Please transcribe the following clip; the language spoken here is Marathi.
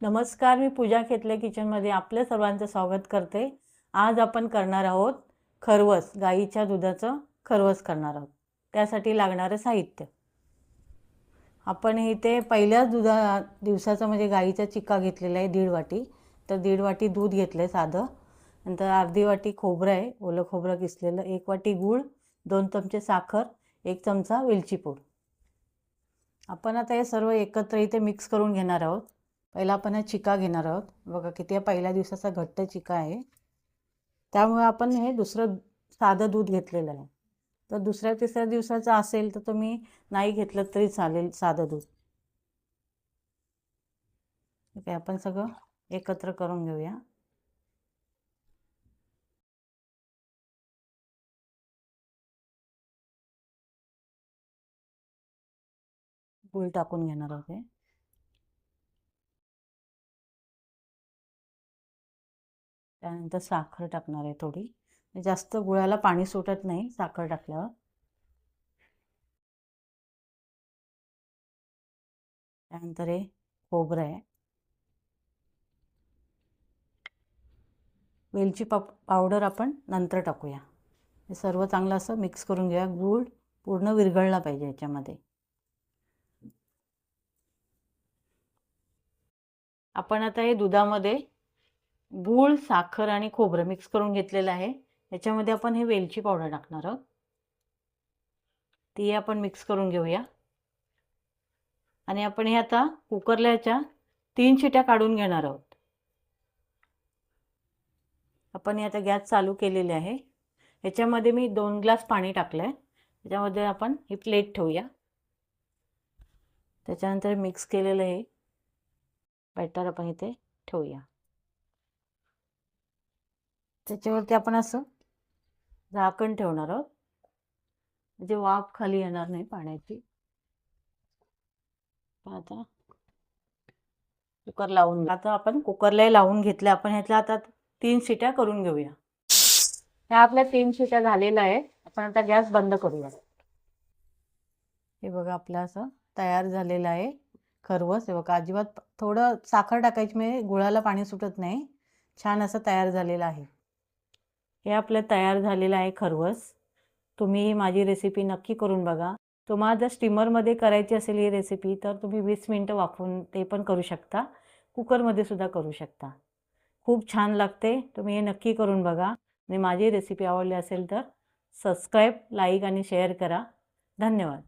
नमस्कार, मी पूजा खेतले किचनमध्ये आपल्या सर्वांचं स्वागत करते। आज आपण करणार आहोत खरवस, गाईच्या दुधाचं खरवस करणार आहोत। त्यासाठी लागणारे साहित्य आपण इथे पहिल्याच दिवसाचा म्हणजे गाईचा चिक्का घेतलेला आहे 1.5 वाटी। तर 1.5 वाटी दूध घेतले साधं, नंतर अर्धी वाटी खोबरं आहे, ओलं खोबरं किसलेलं, 1 वाटी गूळ, 2 चमचे साखर, 1 चमचा वेलची पूड। आपण आता हे सर्व एकत्र इथे मिक्स करून घेणार आहोत। पहिला आपण हा चिका घेणार आहोत। बघा किती पहिल्या दिवसाचा घट्ट चिका आहे, त्यामुळे आपण हे दुसरं साधं दूध घेतलेलं आहे। तर दुसऱ्या तिसऱ्या दिवसाचं असेल तर तुम्ही नाही घेतलं तरी चालेल साधं दूध। ठीक आहे, आपण सगळं एकत्र करून घेऊया। गूळ टाकून घेणार आहोत। त्यानंतर साखर टाकणार आहे थोडी, जास्त गुळाला पाणी सुटत नाही साखर टाकल्यावर। त्यानंतर हे खोबरं आहे, वेलची पावडर आपण नंतर टाकूया। हे सर्व चांगलं असं मिक्स करून घ्या। गूळ पूर्ण विरघळला पाहिजे याच्यामध्ये। आपण आता हे दुधामध्ये गूळ, साखर आणि खोबरं मिक्स करून घेतलेलं आहे। याच्यामध्ये आपण हे वेलची पावडर टाकणार आहोत, ती आपण मिक्स करून घेऊया। आणि आपण हे आता कुकरला याच्या 3 शिट्या काढून घेणार आहोत। आपण हे आता गॅस चालू केलेले आहे। याच्यामध्ये मी 2 ग्लास पाणी टाकलंय। त्याच्यामध्ये आपण ही प्लेट ठेवूया। त्याच्यानंतर मिक्स केलेलं आहे बॅटर आपण इथे ठेवूया। त्याच्यावरती आपण असं झाकण ठेवणार आहोत, म्हणजे वाफ खाली येणार नाही पाण्याची। आता कुकर लावून आपण कुकरला लावून घेतले। आपण ह्यातल्या आता 3 शिट्या करून घेऊया। ह्या आपल्या 3 शिट्या झालेल्या आहे। आपण आता गॅस बंद करूया। हे बघा आपलं असं तयार झालेलं आहे खरवस। हे बघा अजिबात थोडं साखर टाकायची म्हणजे गुळाला पाणी सुटत नाही, छान असं तयार झालेलं आहे। हे आपलं तयार झालेलं आहे खरवस। तुम्ही माझी रेसिपी नक्की करून बघा। तुम्हाला जर स्टीमरमध्ये करायची असेल ही रेसिपी तर तुम्ही 20 मिनिटं वाफवून ते पण करू शकता, कुकरमध्ये सुद्धा करू शकता। खूप छान लागते, तुम्ही हे नक्की करून बघा। आणि माझी रेसिपी आवडली असेल तर सबस्क्राईब, लाईक आणि शेअर करा। धन्यवाद।